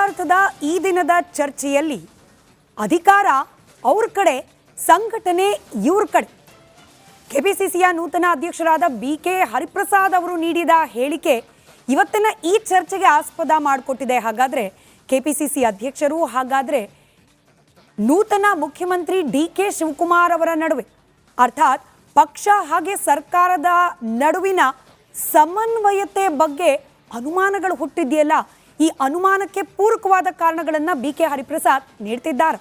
ಮಹಾಭಾರತದ ಈ ದಿನದ ಚರ್ಚೆಯಲ್ಲಿ ಅಧಿಕಾರ ಅವ್ರ ಕಡೆ, ಸಂಘಟನೆ ಇವ್ರ ಕಡೆ. ಕೆಪಿಸಿಸಿಯ ನೂತನ ಅಧ್ಯಕ್ಷರಾದ ಬಿ.ಕೆ. ಹರಿಪ್ರಸಾದ್ ಅವರು ನೀಡಿದ ಹೇಳಿಕೆ ಇವತ್ತಿನ ಈ ಚರ್ಚೆಗೆ ಆಸ್ಪದ ಮಾಡಿಕೊಟ್ಟಿದೆ. ಹಾಗಾದರೆ ಕೆಪಿಸಿಸಿ ಅಧ್ಯಕ್ಷರು, ಹಾಗಾದರೆ ನೂತನ ಮುಖ್ಯಮಂತ್ರಿ ಡಿ.ಕೆ. ಶಿವಕುಮಾರ್ ಅವರ ನಡುವೆ, ಅರ್ಥಾತ್ ಪಕ್ಷ ಹಾಗೆ ಸರ್ಕಾರದ ನಡುವಿನ ಸಮನ್ವಯತೆ ಬಗ್ಗೆ ಅನುಮಾನಗಳು ಹುಟ್ಟಿದೆಯಲ್ಲ, ಈ ಅನುಮಾನಕ್ಕೆ ಪೂರಕವಾದ ಕಾರಣಗಳನ್ನು ಬಿ.ಕೆ. ಹರಿಪ್ರಸಾದ್ ನೀಡ್ತಿದ್ದಾರೆ.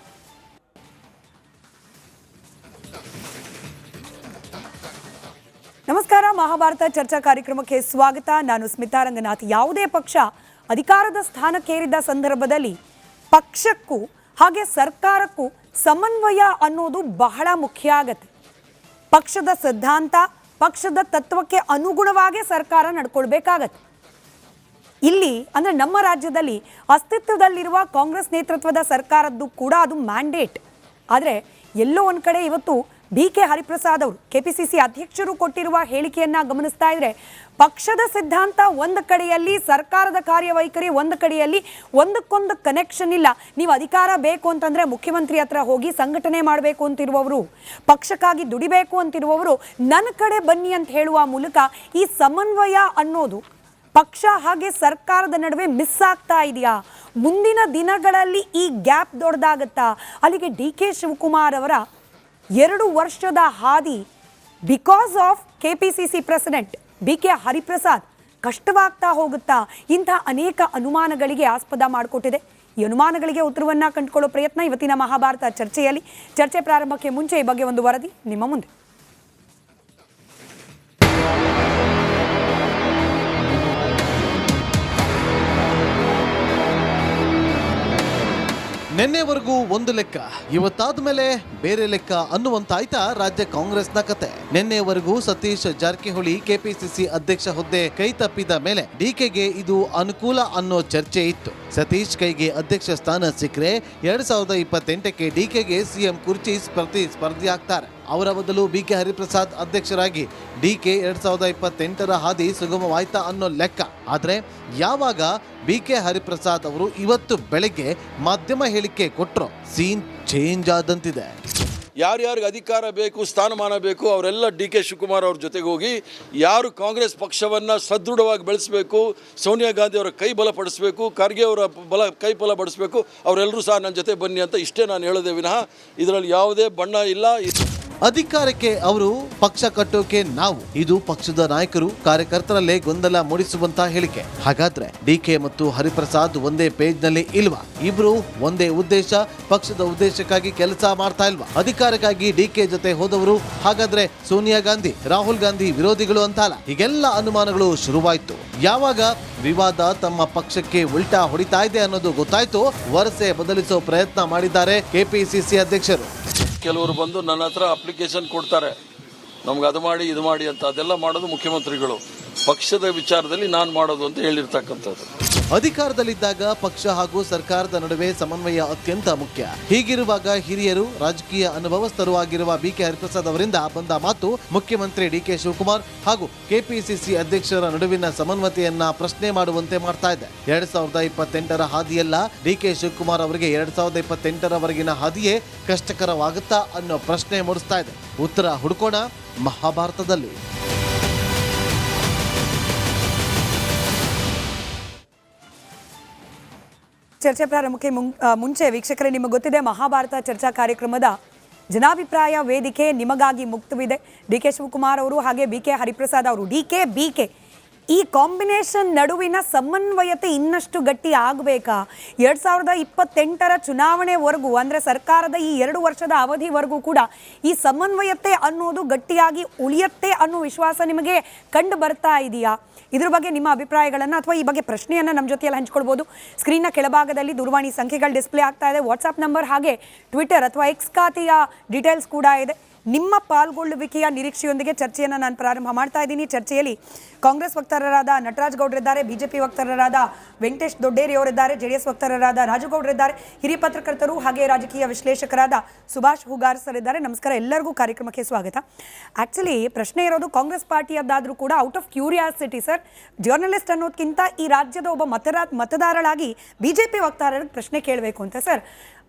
ನಮಸ್ಕಾರ, ಮಹಾಭಾರತ ಚರ್ಚಾ ಕಾರ್ಯಕ್ರಮಕ್ಕೆ ಸ್ವಾಗತ. ನಾನು ಸ್ಮಿತಾ ರಂಗನಾಥ್. ಯಾವುದೇ ಪಕ್ಷ ಅಧಿಕಾರದ ಸ್ಥಾನಕ್ಕೇರಿದ ಸಂದರ್ಭದಲ್ಲಿ ಪಕ್ಷಕ್ಕೂ ಹಾಗೆ ಸರ್ಕಾರಕ್ಕೂ ಸಮನ್ವಯ ಅನ್ನೋದು ಬಹಳ ಮುಖ್ಯ ಆಗತ್ತೆ. ಪಕ್ಷದ ಸಿದ್ಧಾಂತ, ಪಕ್ಷದ ತತ್ವಕ್ಕೆ ಅನುಗುಣವಾಗಿ ಸರ್ಕಾರ ನಡ್ಕೊಳ್ಬೇಕಾಗತ್ತೆ. ಇಲ್ಲಿ ಅಂದರೆ ನಮ್ಮ ರಾಜ್ಯದಲ್ಲಿ ಅಸ್ತಿತ್ವದಲ್ಲಿರುವ ಕಾಂಗ್ರೆಸ್ ನೇತೃತ್ವದ ಸರ್ಕಾರದ್ದು ಕೂಡ ಅದು ಮ್ಯಾಂಡೇಟ್. ಆದರೆ ಎಲ್ಲೋ ಒಂದು ಕಡೆ ಇವತ್ತು ಬಿ.ಕೆ. ಹರಿಪ್ರಸಾದ್ ಅವರು ಕೆಪಿಸಿಸಿ ಅಧ್ಯಕ್ಷರು ಕೊಟ್ಟಿರುವ ಹೇಳಿಕೆಯನ್ನು ಗಮನಿಸ್ತಾ ಇದ್ರೆ, ಪಕ್ಷದ ಸಿದ್ಧಾಂತ ಒಂದು ಕಡೆಯಲ್ಲಿ, ಸರ್ಕಾರದ ಕಾರ್ಯವೈಖರಿ ಒಂದು ಕಡೆಯಲ್ಲಿ, ಒಂದಕ್ಕೊಂದು ಕನೆಕ್ಷನ್ ಇಲ್ಲ. ನೀವು ಅಧಿಕಾರ ಬೇಕು ಅಂತಂದರೆ ಮುಖ್ಯಮಂತ್ರಿ ಹತ್ರ ಹೋಗಿ ಸಂಘಟನೆ ಮಾಡಬೇಕು ಅಂತಿರುವವರು, ಪಕ್ಷಕ್ಕಾಗಿ ದುಡಿಬೇಕು ಅಂತಿರುವವರು ನನ್ನ ಕಡೆ ಬನ್ನಿ ಅಂತ ಹೇಳುವ ಮೂಲಕ ಈ ಸಮನ್ವಯ ಅನ್ನೋದು ಪಕ್ಷ ಹಾಗೆ ಸರ್ಕಾರದ ನಡುವೆ ಮಿಸ್ ಆಗ್ತಾ ಇದೆಯಾ? ಮುಂದಿನ ದಿನಗಳಲ್ಲಿ ಈ ಗ್ಯಾಪ್ ದೊಡ್ಡದಾಗತ್ತಾ? ಅಲ್ಲಿಗೆ ಡಿ.ಕೆ. ಶಿವಕುಮಾರ್ ಅವರ 2 ವರ್ಷದ ಹಾದಿ because of KPCC president B K. Hariprasad ಕಷ್ಟವಾಗ್ತಾ ಹೋಗುತ್ತಾ? ಇಂಥ ಅನೇಕ ಅನುಮಾನಗಳಿಗೆ ಆಸ್ಪದ ಮಾಡಿಕೊಟ್ಟಿದೆ. ಈ ಅನುಮಾನಗಳಿಗೆ ಉತ್ತರವನ್ನು ಕಂಡುಕೊಳ್ಳೋ ಪ್ರಯತ್ನ ಇವತ್ತಿನ ಮಹಾಭಾರತ ಚರ್ಚೆಯಲ್ಲಿ. ಚರ್ಚೆ ಪ್ರಾರಂಭಕ್ಕೆ ಮುಂಚೆ ಈ ಬಗ್ಗೆ ಒಂದು ವರದಿ ನಿಮ್ಮ ಮುಂದೆ. ನಿನ್ನೆವರೆಗೂ ಒಂದು ಲೆಕ್ಕ, ಇವತ್ತಾದ ಮೇಲೆ ಬೇರೆ ಲೆಕ್ಕ ಅನ್ನುವಂತಾಯ್ತಾ ರಾಜ್ಯ ಕಾಂಗ್ರೆಸ್ನ ಕತೆ. ನಿನ್ನೆವರೆಗೂ ಸತೀಶ್ ಜಾರಕಿಹೊಳಿ ಕೆಪಿಸಿಸಿ ಅಧ್ಯಕ್ಷ ಹುದ್ದೆ ಕೈ ತಪ್ಪಿದ ಮೇಲೆ ಡಿಕೆಗೆ ಇದು ಅನುಕೂಲ ಅನ್ನೋ ಚರ್ಚೆ ಇತ್ತು. ಸತೀಶ್ ಕೈಗೆ ಅಧ್ಯಕ್ಷ ಸ್ಥಾನ ಸಿಕ್ಕರೆ 2028ಕ್ಕೆ ಡಿಕೆಗೆ ಸಿಎಂ ಕುರ್ಚಿ ಸ್ಪರ್ಧಿ ಆಗ್ತಾರೆ. ಅವರ ಬದಲು ಬಿ.ಕೆ. ಹರಿಪ್ರಸಾದ್ ಅಧ್ಯಕ್ಷರಾಗಿ ಡಿಕೆ 2028ರ ಹಾದಿ ಸುಗಮವಾಯ್ತಾ ಅನ್ನೋ ಲೆಕ್ಕ. ಆದರೆ ಯಾವಾಗ ಬಿ.ಕೆ. ಹರಿಪ್ರಸಾದ್ ಅವರು ಇವತ್ತು ಬೆಳಗ್ಗೆ ಮಾಧ್ಯಮ ಹೇಳಿಕೆ ಕೊಟ್ಟರು, ಸೀನ್ ಚೇಂಜ್ ಆದಂತಿದೆ. ಯಾರ್ಯಾರಿಗೆ ಅಧಿಕಾರ ಬೇಕು, ಸ್ಥಾನಮಾನ ಬೇಕು, ಅವರೆಲ್ಲ ಡಿ.ಕೆ. ಶಿವಕುಮಾರ್ ಅವ್ರ ಜೊತೆಗೆ ಹೋಗಿ ಯಾರು ಕಾಂಗ್ರೆಸ್ ಪಕ್ಷವನ್ನು ಸದೃಢವಾಗಿ ಬೆಳೆಸಬೇಕು, ಸೋನಿಯಾ ಗಾಂಧಿ ಅವರ ಕೈ ಬಲಪಡಿಸಬೇಕು, ಖರ್ಗೆ ಅವರ ಕೈ ಬಲಪಡಿಸಬೇಕು, ಅವರೆಲ್ಲರೂ ಸಹ ನನ್ನ ಜೊತೆ ಬನ್ನಿ ಅಂತ ಇಷ್ಟೇ ನಾನು ಹೇಳೋದೇ ವಿನಃ ಇದರಲ್ಲಿ ಯಾವುದೇ ಬಣ್ಣ ಇಲ್ಲ. ಅಧಿಕಾರಕ್ಕೆ ಅವರು, ಪಕ್ಷ ಕಟ್ಟೋಕೆ ನಾವು, ಇದು ಪಕ್ಷದ ನಾಯಕರು ಕಾರ್ಯಕರ್ತರಲ್ಲೇ ಗೊಂದಲ ಮೂಡಿಸುವಂತ ಹೇಳಿಕೆ. ಹಾಗಾದ್ರೆ ಡಿಕೆ ಮತ್ತು ಹರಿಪ್ರಸಾದ್ ಒಂದೇ ಪೇಜ್ ನಲ್ಲಿ ಇಲ್ವಾ? ಇಬ್ರು ಒಂದೇ ಉದ್ದೇಶ, ಪಕ್ಷದ ಉದ್ದೇಶಕ್ಕಾಗಿ ಕೆಲಸ ಮಾಡ್ತಾ ಇಲ್ವಾ? ಅಧಿಕಾರಕ್ಕಾಗಿ ಡಿಕೆ ಜೊತೆ ಹೋದವರು ಹಾಗಾದ್ರೆ ಸೋನಿಯಾ ಗಾಂಧಿ, ರಾಹುಲ್ ಗಾಂಧಿ ವಿರೋಧಿಗಳು ಅಂತಲ್ಲ? ಹೀಗೆಲ್ಲ ಅನುಮಾನಗಳು ಶುರುವಾಯ್ತು. ಯಾವಾಗ ವಿವಾದ ತಮ್ಮ ಪಕ್ಷಕ್ಕೆ ಉಲ್ಟಾ ಹೊಡಿತಾ ಇದೆ ಅನ್ನೋದು ಗೊತ್ತಾಯ್ತು, ವರಸೆ ಬದಲಿಸೋ ಪ್ರಯತ್ನ ಮಾಡಿದ್ದಾರೆ ಕೆಪಿಸಿಸಿ ಅಧ್ಯಕ್ಷರು. ಕೆಲವರು ಬಂದು ನನ್ನ ಹತ್ರ ಅಪ್ಲಿಕೇಶನ್ ಕೊಡ್ತಾರೆ, ನಮ್ಗೆ ಅದು ಮಾಡಿ ಇದು ಮಾಡಿ ಅಂತ. ಅದೆಲ್ಲ ಮಾಡೋದು ಮುಖ್ಯಮಂತ್ರಿಗಳು, ಪಕ್ಷದ ವಿಚಾರದಲ್ಲಿ ನಾನು ಮಾಡೋದು ಅಂತ ಹೇಳಿರ್ತಕ್ಕಂಥದ್ದು. ಅಧಿಕಾರದಲ್ಲಿದ್ದಾಗ ಪಕ್ಷ ಹಾಗೂ ಸರ್ಕಾರದ ನಡುವೆ ಸಮನ್ವಯ ಅತ್ಯಂತ ಮುಖ್ಯ. ಹೀಗಿರುವಾಗ ಹಿರಿಯರು, ರಾಜಕೀಯ ಅನುಭವಸ್ಥರು ಆಗಿರುವ ಬಿ.ಕೆ. ಹರಿಪ್ರಸಾದ್ ಅವರಿಂದ ಬಂದ ಮಾತು ಮುಖ್ಯಮಂತ್ರಿ ಡಿ.ಕೆ. ಶಿವಕುಮಾರ್ ಹಾಗೂ ಕೆಪಿಸಿಸಿ ಅಧ್ಯಕ್ಷರ ನಡುವಿನ ಸಮನ್ವಯತೆಯನ್ನ ಪ್ರಶ್ನೆ ಮಾಡುವಂತೆ ಮಾಡ್ತಾ ಇದೆ. 2028ರ ಹಾದಿಯಲ್ಲ, ಡಿ.ಕೆ. ಶಿವಕುಮಾರ್ ಅವರಿಗೆ 2028ರವರೆಗಿನ ಹಾದಿಯೇ ಕಷ್ಟಕರವಾಗುತ್ತಾ ಅನ್ನೋ ಪ್ರಶ್ನೆ ಮೂಡಿಸ್ತಾ ಇದೆ. ಉತ್ತರ ಹುಡುಕೋಣ ಮಹಾಭಾರತದಲ್ಲಿ. ಚರ್ಚೆ ಪ್ರಾರಂಭಕ್ಕೆ ಮುಂಚೆ ವೀಕ್ಷಕರೇ, ನಿಮಗೆ ಗೊತ್ತಿದೆ ಮಹಾಭಾರತ ಚರ್ಚಾ ಕಾರ್ಯಕ್ರಮದ ಜನಾಭಿಪ್ರಾಯ ವೇದಿಕೆ ನಿಮಗಾಗಿ ಮುಕ್ತವಿದೆ. ಡಿ.ಕೆ. ಶಿವಕುಮಾರ್ ಅವರು ಹಾಗೆ ಬಿ.ಕೆ. ಹರಿಪ್ರಸಾದ್ ಅವರು, ಡಿ.ಕೆ. ಬಿ.ಕೆ. ಈ ಕಾಂಬಿನೇಷನ್ ನಡುವಿನ ಸಮನ್ವಯತೆ ಇನ್ನಷ್ಟು ಗಟ್ಟಿ ಆಗಬೇಕಾ? 2028ರ ಚುನಾವಣೆವರೆಗೂ, ಅಂದರೆ ಸರ್ಕಾರದ ಈ 2 ವರ್ಷದ ಅವಧಿವರೆಗೂ ಕೂಡ ಈ ಸಮನ್ವಯತೆ ಅನ್ನೋದು ಗಟ್ಟಿಯಾಗಿ ಉಳಿಯುತ್ತೆ ಅನ್ನೋ ವಿಶ್ವಾಸ ನಿಮಗೆ ಕಂಡು ಬರ್ತಾ ಇದೆಯಾ? ಇದ್ರ ಬಗ್ಗೆ ನಿಮ್ಮ ಅಭಿಪ್ರಾಯಗಳನ್ನು ಅಥವಾ ಈ ಬಗ್ಗೆ ಪ್ರಶ್ನೆಯನ್ನು ನಮ್ಮ ಜೊತೆಯಲ್ಲಿ ಹಂಚ್ಕೊಳ್ಬೋದು. ಸ್ಕ್ರೀನ್ನ ಕೆಳಭಾಗದಲ್ಲಿ ದೂರವಾಣಿ ಸಂಖ್ಯೆಗಳು ಡಿಸ್ಪ್ಲೇ ಆಗ್ತಾ ಇದೆ. ವಾಟ್ಸಪ್ ನಂಬರ್ ಹಾಗೆ ಟ್ವಿಟರ್ ಅಥವಾ ಎಕ್ಸ್ ಖಾತೆಯ ಡೀಟೇಲ್ಸ್ ಕೂಡ ಇದೆ. ನಿಮ್ಮ ಪಾಲ್ಗೊಳ್ಳುವಿಕೆಯ ನಿರೀಕ್ಷೆಯೊಂದಿಗೆ ಚರ್ಚೆಯನ್ನು ನಾನು ಪ್ರಾರಂಭ ಮಾಡ್ತಾ ಇದ್ದೀನಿ. ಚರ್ಚೆಯಲ್ಲಿ ಕಾಂಗ್ರೆಸ್ ವಕ್ತಾರರಾದ ನಟರಾಜ್ ಗೌಡ್ರಿದ್ದಾರೆ, ಬಿಜೆಪಿ ವಕ್ತಾರರಾದ ವೆಂಕಟೇಶ್ ದೊಡ್ಡೇರಿ ಅವರಿದ್ದಾರೆ, ಜೆಡಿಎಸ್ ವಕ್ತಾರರಾದ ರಾಜುಗೌಡ್ರಿದ್ದಾರೆ, ಹಿರಿಯ ಪತ್ರಕರ್ತರು ಹಾಗೆ ರಾಜಕೀಯ ವಿಶ್ಲೇಷಕರಾದ ಸುಭಾಷ್ ಹುಗಾರ್ ಸರ್ ಇದ್ದಾರೆ. ನಮಸ್ಕಾರ, ಎಲ್ಲರಿಗೂ ಕಾರ್ಯಕ್ರಮಕ್ಕೆ ಸ್ವಾಗತ. ಆಕ್ಚುಲಿ ಪ್ರಶ್ನೆ ಇರೋದು ಕಾಂಗ್ರೆಸ್ ಪಾರ್ಟಿಯದ್ದಾದರೂ ಕೂಡ out of curiosity sir, journalist ಅನ್ನೋದಕ್ಕಿಂತ ಈ ರಾಜ್ಯದ ಒಬ್ಬ ಮತದಾರಳಾಗಿ ಬಿಜೆಪಿ ವಕ್ತಾರರಿಗೆ ಪ್ರಶ್ನೆ ಕೇಳಬೇಕು ಅಂತ. ಸರ್,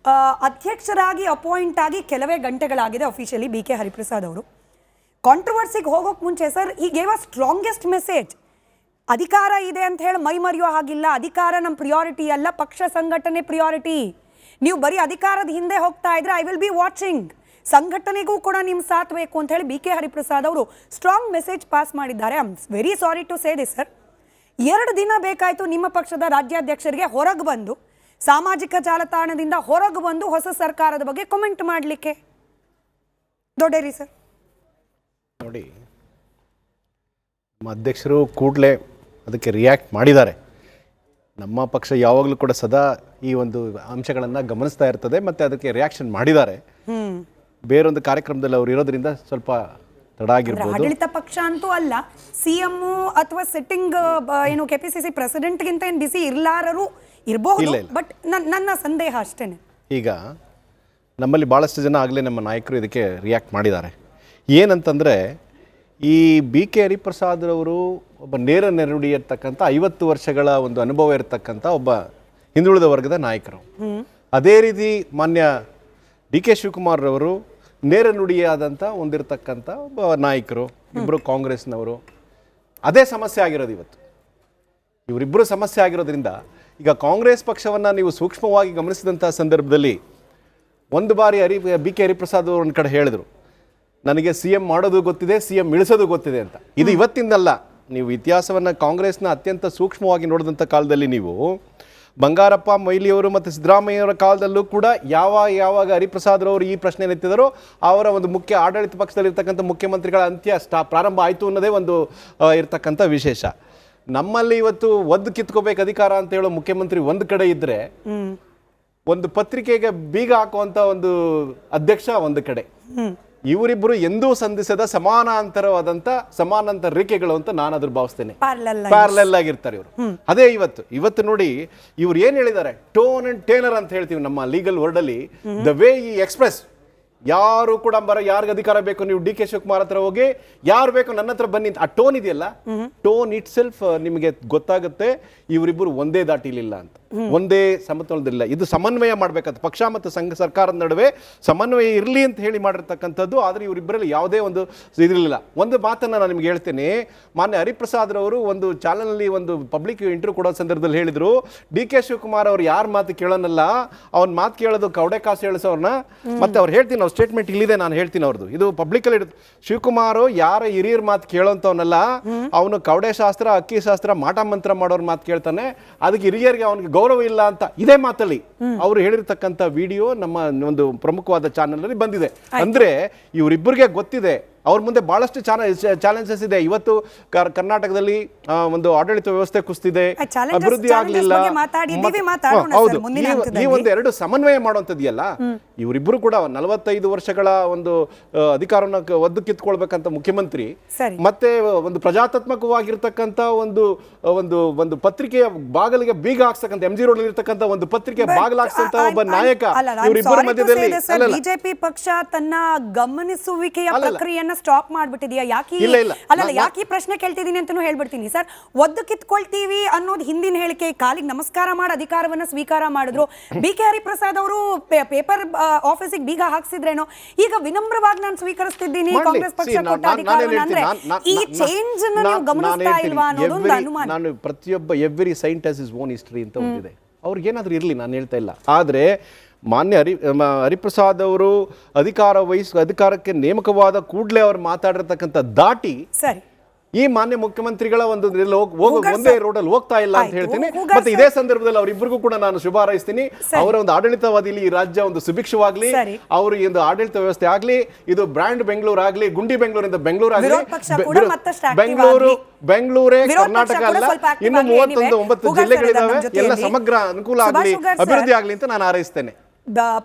ಅಧ್ಯಕ್ಷರಾಗಿ ಅಪಾಯಿಂಟ್ ಆಗಿ ಕೆಲವೇ ಗಂಟೆಗಳಾಗಿದೆ ಅಫಿಷಿಯಲಿ ಬಿ ಕೆ ಹರಿಪ್ರಸಾದ್ ಅವರು. ಕಾಂಟ್ರವರ್ಸಿಗೆ ಹೋಗೋಕೆ ಮುಂಚೆ ಸರ್, ಈ ಗೇವ್ ಅ ಸ್ಟ್ರಾಂಗೆಸ್ಟ್ ಮೆಸೇಜ್. ಅಧಿಕಾರ ಇದೆ ಅಂತ ಹೇಳಿ ಮೈ ಮರೆಯೋ ಹಾಗಿಲ್ಲ, ಅಧಿಕಾರ ನಮ್ಮ ಪ್ರಿಯಾರಿಟಿ ಅಲ್ಲ, ಪಕ್ಷ ಸಂಘಟನೆ ಪ್ರಿಯಾರಿಟಿ. ನೀವು ಬರೀ ಅಧಿಕಾರದ ಹಿಂದೆ ಹೋಗ್ತಾ ಇದ್ರೆ ಐ ವಿಲ್ ಬಿ ವಾಚಿಂಗ್, ಸಂಘಟನೆಗೂ ಕೂಡ ನಿಮ್ಮ ಸಾಥ್ ಬೇಕು ಅಂತ ಹೇಳಿ ಬಿ ಕೆ ಹರಿಪ್ರಸಾದ್ ಅವರು ಸ್ಟ್ರಾಂಗ್ ಮೆಸೇಜ್ ಪಾಸ್ ಮಾಡಿದ್ದಾರೆ. I am very sorry to say this sir. 2 ದಿನ ಬೇಕಾಯಿತು ನಿಮ್ಮ ಪಕ್ಷದ ರಾಜ್ಯಾಧ್ಯಕ್ಷರಿಗೆ ಹೊರಗೆ ಬಂದು, ಸಾಮಾಜಿಕ ಜಾಲತಾಣದಿಂದ ಹೊರಗೆ ಬಂದು ಹೊಸ ಸರ್ಕಾರದ ಬಗ್ಗೆ ಕಾಮೆಂಟ್ ಮಾಡಲಿಕ್ಕೆ. ದೊಡ್ಡೇರಿ ಸರ್ ನೋಡಿ, ನಮ್ಮ ಅಧ್ಯಕ್ಷರು ಕೂಡಲೇ ಅದಕ್ಕೆ ರಿಯಾಕ್ಟ್ ಮಾಡಿದ್ದಾರೆ. ನಮ್ಮ ಪಕ್ಷ ಯಾವಾಗಲೂ ಕೂಡ ಸದಾ ಈ ಒಂದು ಅಂಶಗಳನ್ನು ಗಮನಿಸ್ತಾ ಇರ್ತದೆ ಮತ್ತು ಅದಕ್ಕೆ ರಿಯಾಕ್ಷನ್ ಮಾಡಿದ್ದಾರೆ. ಬೇರೊಂದು ಕಾರ್ಯಕ್ರಮದಲ್ಲಿ ಅವರು ಇರೋದ್ರಿಂದ ಸ್ವಲ್ಪ ತಡ ಆಗಿರ್ಬೋದು. ಆಡಳಿತ ಪಕ್ಷ ಅಂತೂ ಅಲ್ಲ, ಸಿಎಂ ಅಥವಾ ಸಿಟ್ಟಿಂಗ್ ಏನು ಕೆಪಿಸಿಸಿ ಪ್ರೆಸಿಡೆಂಟ್ಗಿಂತ ಏನು ಬಿಸಿ ಇರ್ಲಾರರು ಇರಬಹುದು, ಬಟ್ ನನ್ನ ಸಂದೇಹ ಅಷ್ಟೇನೆ. ಈಗ ನಮ್ಮಲ್ಲಿ ಭಾಳಷ್ಟು ಜನ ಆಗಲೇ ನಮ್ಮ ನಾಯಕರು ಇದಕ್ಕೆ ರಿಯಾಕ್ಟ್ ಮಾಡಿದ್ದಾರೆ. ಏನಂತಂದರೆ, ಈ ಬಿ ಕೆ ಹರಿಪ್ರಸಾದ್ ಅವರು ಒಬ್ಬ ನೇರ ನೆರಡಿ ಇರ್ತಕ್ಕಂಥ 50 ವರ್ಷಗಳ ಒಂದು ಅನುಭವ ಇರತಕ್ಕಂಥ ಒಬ್ಬ ಹಿಂದುಳಿದ ವರ್ಗದ ನಾಯಕರು. ಅದೇ ರೀತಿ ಮಾನ್ಯ ಡಿ ಕೆ ಶಿವಕುಮಾರ್ ಅವರು ನೇರ ನುಡಿಯಾದಂಥ ಹೊಂದಿರತಕ್ಕಂಥ ಒಬ್ಬ ನಾಯಕರು, ಇಬ್ಬರು ಕಾಂಗ್ರೆಸ್ನವರು. ಅದೇ ಸಮಸ್ಯೆ ಆಗಿರೋದು ಇವತ್ತು. ಇವರಿಬ್ಬರು ಸಮಸ್ಯೆ ಆಗಿರೋದ್ರಿಂದ ಈಗ ಕಾಂಗ್ರೆಸ್ ಪಕ್ಷವನ್ನು ನೀವು ಸೂಕ್ಷ್ಮವಾಗಿ ಗಮನಿಸಿದಂಥ ಸಂದರ್ಭದಲ್ಲಿ ಒಂದು ಬಾರಿ ಬಿ ಕೆ ಹರಿಪ್ರಸಾದ್ ಅವರು ಒಂದು ಕಡೆ ಹೇಳಿದರು, ನನಗೆ ಸಿ ಎಂ ಮಾಡೋದು ಗೊತ್ತಿದೆ, ಸಿ ಎಂ ಇಳಿಸೋದು ಗೊತ್ತಿದೆ ಅಂತ. ಇದು ಇವತ್ತಿಂದಲ್ಲ, ನೀವು ಇತಿಹಾಸವನ್ನು ಕಾಂಗ್ರೆಸ್ನ ಅತ್ಯಂತ ಸೂಕ್ಷ್ಮವಾಗಿ ನೋಡಿದಂಥ ಕಾಲದಲ್ಲಿ ನೀವು ಬಂಗಾರಪ್ಪ ಮೊಯ್ಲಿಯವರು ಮತ್ತು ಸಿದ್ದರಾಮಯ್ಯವರ ಕಾಲದಲ್ಲೂ ಕೂಡ ಯಾವಾಗ ಹರಿಪ್ರಸಾದ್ರವರು ಈ ಪ್ರಶ್ನೆ ಎತ್ತಿದರೋ ಅವರ ಒಂದು ಮುಖ್ಯ ಆಡಳಿತ ಪಕ್ಷದಲ್ಲಿರ್ತಕ್ಕಂಥ ಮುಖ್ಯಮಂತ್ರಿಗಳ ಪ್ರಾರಂಭ ಆಯಿತು ಅನ್ನೋದೇ ಒಂದು ಇರ್ತಕ್ಕಂಥ ವಿಶೇಷ. ನಮ್ಮಲ್ಲಿ ಇವತ್ತು ಒದ್ದು ಕಿತ್ಕೋಬೇಕು ಅಧಿಕಾರ ಅಂತ ಹೇಳೋ ಮುಖ್ಯಮಂತ್ರಿ ಒಂದು ಕಡೆ ಇದ್ದರೆ, ಒಂದು ಪತ್ರಿಕೆಗೆ ಬೀಗ ಹಾಕುವಂಥ ಒಂದು ಅಧ್ಯಕ್ಷ ಒಂದು ಕಡೆ. ಇವರಿಬ್ಬರು ಎಂದೂ ಸಂಧಿಸದ ಸಮಾನಾಂತರ ರೇಖೆಗಳು ಅಂತ ನಾನು ಅದ್ರ ಭಾವಿಸ್ತೇನೆ. ಪ್ಯಾರಲಲ್ ಆಗಿರ್ತಾರೆ ಇವರು. ಅದೇ ಇವತ್ತು ನೋಡಿ, ಇವ್ರು ಏನ್ ಹೇಳಿದ್ದಾರೆ, ಟೋನ್ ಅಂಡ್ ಟೇನರ್ ಅಂತ ಹೇಳ್ತೀವಿ ನಮ್ಮ ಲೀಗಲ್ ವರ್ಡ್ ಅಲ್ಲಿ. ದ ವೇ ಈ ಎಕ್ಸ್ಪ್ರೆಸ್, ಯಾರು ಕೂಡ ಯಾರಿಗೆ ಅಧಿಕಾರ ಬೇಕು, ನೀವು ಡಿ ಕೆ ಶಿವಕುಮಾರ್ ಹತ್ರ ಹೋಗಿ, ಯಾರು ಬೇಕು ನನ್ನ ಹತ್ರ ಬನ್ನಿ, ಆ ಟೋನ್ ಇದೆಯಲ್ಲ, ಟೋನ್ ಇಟ್ ಸೆಲ್ಫ್ ನಿಮಗೆ ಗೊತ್ತಾಗುತ್ತೆ ಇವರಿಬ್ಬರು ಒಂದೇ ದಾಟಿಲಿಲ್ಲ ಅಂತ, ಒಂದೇ ಸಮತೋಲನದಲ್ಲಿಲ್ಲ. ಇದು ಸಮನ್ವಯ ಮಾಡ್ಬೇಕಂತ ಪಕ್ಷ ಮತ್ತು ಸರ್ಕಾರದ ನಡುವೆ ಸಮನ್ವಯ ಇರಲಿ ಅಂತ ಹೇಳಿ ಮಾಡಿರ್ತಕ್ಕಂಥದ್ದು. ಆದರೆ ಇವರಿಬ್ಬರಲ್ಲಿ ಯಾವುದೇ ಒಂದು ಇದಿರಲಿಲ್ಲ. ಒಂದು ಮಾತನ್ನ ನಾನು ನಿಮ್ಗೆ ಹೇಳ್ತೇನೆ, ಮಾನ್ಯ ಹರಿಪ್ರಸಾದ್ ಅವರು ಒಂದು ಚಾನಲ್ನಲ್ಲಿ ಒಂದು ಪಬ್ಲಿಕ್ ಇಂಟರ್ವ್ಯೂ ಕೊಡೋ ಸಂದರ್ಭದಲ್ಲಿ ಹೇಳಿದ್ರು, ಡಿ ಕೆ ಶಿವಕುಮಾರ್ ಅವ್ರು ಯಾರ ಮಾತು ಕೇಳೋನಲ್ಲ, ಅವ್ನ ಮಾತು ಕೇಳೋದು ಕವಡೆ ಕಾಸು ಹೇಳಿಸೋರ್ನ. ಮತ್ತೆ ಅವ್ರು ಹೇಳ್ತೀನಿ, ಅವ್ರ ಸ್ಟೇಟ್ಮೆಂಟ್ ಇಲ್ಲಿದೆ, ನಾನು ಹೇಳ್ತೀನಿ ಅವ್ರದ್ದು, ಇದು ಪಬ್ಲಿಕಲ್ಲಿ ಇಡುತ್ತೆ. ಶಿವಕುಮಾರ್ ಯಾರ ಹಿರಿಯರ ಮಾತು ಕೇಳೋಂಥವನಲ್ಲ, ಅವನು ಕವಡೆ ಶಾಸ್ತ್ರ, ಅಕ್ಕಿ ಶಾಸ್ತ್ರ, ಮಾಟ ಮಂತ್ರ ಮಾಡೋರ್ ಮಾತು ಕೇಳ್ತಾನೆ, ಅದಕ್ಕೆ ಹಿರಿಯರಿಗೆ ಅವನಿಗೆ ಗೌರವ ಇಲ್ಲ ಅಂತ ಇದೇ ಮಾತಲ್ಲಿ ಅವರು ಹೇಳಿರ್ತಕ್ಕಂಥ ವಿಡಿಯೋ ನಮ್ಮ ಒಂದು ಪ್ರಮುಖವಾದ ಚಾನೆಲ್ ಅಲ್ಲಿ ಬಂದಿದೆ. ಅಂದ್ರೆ ಇವರಿಬ್ಬರಿಗೆ ಗೊತ್ತಿದೆ, ಅವ್ರ ಮುಂದೆ ಬಹಳಷ್ಟು ಚಾಲೆಂಜಸ್ ಇದೆ. ಇವತ್ತು ಕರ್ನಾಟಕದಲ್ಲಿ ಒಂದು ಆಡಳಿತ ವ್ಯವಸ್ಥೆ ಕುಸಿದಿದೆ, ಅಭಿವೃದ್ಧಿ ಆಗ್ಲಿಲ್ಲ. ಹೌದು, ಈ ಒಂದು ಎರಡು ಸಮನ್ವಯ ಮಾಡುವಂಥದ್ದಿಯಲ್ಲ, ಇವರಿಬ್ಬರು ಕೂಡ 45 ವರ್ಷಗಳ ಒಂದು ಅಧಿಕಾರವನ್ನು ಒದ್ದು ಕಿತ್ಕೊಳ್ಬೇಕಂತ ಮುಖ್ಯಮಂತ್ರಿ, ಮತ್ತೆ ಒಂದು ಪ್ರಜಾತಾತ್ಮಕವಾಗಿರ್ತಕ್ಕಂಥ ಒಂದು ಪತ್ರಿಕೆಯ ಬಾಗಿಲಿಗೆ ಬೀಗ ಹಾಕ್ಸಕ್ಕಂತ MG ರೋಡ್ ಇರ್ತಕ್ಕಂಥ ಒಂದು ಪತ್ರಿಕೆ ಬಾಗಿಲು ಹಾಕ್ಸಂತ ಒಬ್ಬ ನಾಯಕ, ಇವರಿಬ್ಬರ ಮಧ್ಯದಲ್ಲಿ ಬಿಜೆಪಿ ಪಕ್ಷ ತನ್ನ ಗಮನಿಸುವಿಕೆಯ ಪ್ರಕ್ರಿಯೆಯನ್ನ ಸ್ಟಾಪ್ ಮಾಡ್ಬಿಟ್ಟಿದೆಯಾ? ಯಾಕೆ ಯಾಕೆ ಪ್ರಶ್ನೆ ಕೇಳ್ತಿದ್ದೀನಿ ಅಂತಾನು ಹೇಳ್ಬಿಡ್ತೀನಿ ಸರ್. ಒದ್ದು ಕಿತ್ಕೊಳ್ತೀವಿ ಅನ್ನೋದು ಹಿಂದಿನ ಹೇಳಿಕೆ, ಕಾಲಿಗೆ ನಮಸ್ಕಾರ ಮಾಡಿ ಅಧಿಕಾರವನ್ನ ಸ್ವೀಕಾರ ಮಾಡಿದ್ರು. ಬಿ ಕೆ ಹರಿಪ್ರಸಾದ್ ಅವರು ಪೇಪರ್ ಆಫೀಸಿಗೆ ಬೀಗ ಹಾಕ್ಸಿದ್ರೇನೋ, ಈಗ ವಿನಮ್ರವಾಗಿ ನಾನು ಸ್ವೀಕರಿಸ್ತಿದ್ದೀನಿ ಕಾಂಗ್ರೆಸ್ ಪಕ್ಷ ಕೊಟ್ಟ ಅಧಿಕಾರವನ್ನ. ಅಂದ್ರೆ ಈ ಚೇಂಜ್ ಅನ್ನು ನೀವು ಗಮನಿಸ್ತಾ ಇಲ್ವಾ ಅನ್ನೋದು ಒಂದು ಅನುಮಾನ. ನಾನು ಪ್ರತಿಯೊಬ್ಬ every Saint has his own history ಅಂತ ಒಂದಿದೆ, ಅವ್ರಿಗೆ ಏನಾದ್ರೂ ಇರಲಿ, ನಾನು ಹೇಳ್ತಾ ಇಲ್ಲ. ಆದ್ರೆ ಮಾನ್ಯ ಹರಿಪ್ರಸಾದ್ ಅವರು ಅಧಿಕಾರಕ್ಕೆ ನೇಮಕವಾದ ಕೂಡಲೇ ಅವ್ರು ಮಾತಾಡಿರ್ತಕ್ಕಂಥ ದಾಟಿ ಸರಿ ಈ ಮಾನ್ಯ ಮುಖ್ಯಮಂತ್ರಿಗಳ ಒಂದು ಒಂದೇ ರೋಡಲ್ಲಿ ಹೋಗ್ತಾ ಇಲ್ಲ ಅಂತ ಹೇಳ್ತೀನಿ. ಮತ್ತೆ ಇದೇ ಸಂದರ್ಭದಲ್ಲಿ ಅವರಿಬ್ಬರಿಗೂ ಕೂಡ ನಾನು ಶುಭ ಹಾರೈಸ್ತೀನಿ. ಅವರ ಒಂದು ಆಡಳಿತವಾದಿಲಿ ಈ ರಾಜ್ಯ ಒಂದು ಸುಭಿಕ್ಷವಾಗ್ಲಿ, ಅವರು ಒಂದು ಆಡಳಿತ ವ್ಯವಸ್ಥೆ ಆಗ್ಲಿ, ಇದು ಬ್ರ್ಯಾಂಡ್ ಬೆಂಗಳೂರು ಆಗ್ಲಿ, ಗುಂಡಿ ಬೆಂಗಳೂರಿಂದ ಬೆಂಗಳೂರು ಆಗ್ಲಿ, ಬೆಂಗಳೂರೇ ಕರ್ನಾಟಕ ಅಲ್ಲ, ಇನ್ನು 39 ಜಿಲ್ಲೆಗಳಿದಾವೆ, ಎಲ್ಲ ಸಮಗ್ರ ಅನುಕೂಲ ಆಗ್ಲಿ, ಅಭಿವೃದ್ಧಿ ಆಗ್ಲಿ ಅಂತ ನಾನು ಹಾರೈಸ್ತೇನೆ.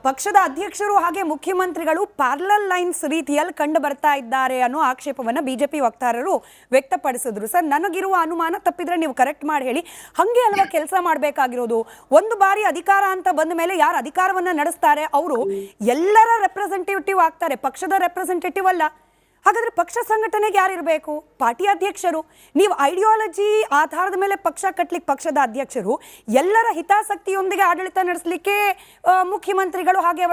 ಪಕ್ಷದ ಅಧ್ಯಕ್ಷರು ಹಾಗೆ ಮುಖ್ಯಮಂತ್ರಿಗಳು ಪ್ಯಾರಲಲ್ ಲೈನ್ಸ್ ರೀತಿಯಲ್ಲಿ ಕಂಡು ಬರ್ತಾ ಇದ್ದಾರೆ ಅನ್ನೋ ಆಕ್ಷೇಪವನ್ನು ಬಿಜೆಪಿ ವಕ್ತಾರರು ವ್ಯಕ್ತಪಡಿಸಿದ್ರು. ಸರ್, ನನಗಿರುವ ಅನುಮಾನ ತಪ್ಪಿದ್ರೆ ನೀವು ಕರೆಕ್ಟ್ ಮಾಡಿ ಹೇಳಿ. ಹಂಗೆ ಅಲ್ವಾ ಕೆಲಸ ಮಾಡಬೇಕಾಗಿರೋದು? ಒಂದು ಬಾರಿ ಅಧಿಕಾರ ಅಂತ ಬಂದ ಮೇಲೆ ಯಾರು ಅಧಿಕಾರವನ್ನ ನಡೆಸ್ತಾರೆ ಅವರು ಎಲ್ಲರ ರೆಪ್ರೆಸೆಂಟೇಟಿವ್ ಆಗ್ತಾರೆ, ಪಕ್ಷದ ರೆಪ್ರೆಸೆಂಟೇಟಿವ್ ಅಲ್ಲ. ಹಾಗಾದ್ರೆ ಪಕ್ಷ ಸಂಘಟನೆಗೆ ಯಾರಿರಬೇಕು? ಪಾರ್ಟಿ ಅಧ್ಯಕ್ಷರು. ನೀವು ಐಡಿಯಾಲಜಿ ಆಧಾರದ ಮೇಲೆ ಪಕ್ಷ ಕಟ್ಟಲಿಕ್ಕೆ ಪಕ್ಷದ ಅಧ್ಯಕ್ಷರು, ಎಲ್ಲರ ಹಿತಾಸಕ್ತಿಯೊಂದಿಗೆ ಆಡಳಿತ ನಡೆಸಲಿಕ್ಕೆ ಮುಖ್ಯಮಂತ್ರಿಗಳು ಹಾಗೆ ಅವರ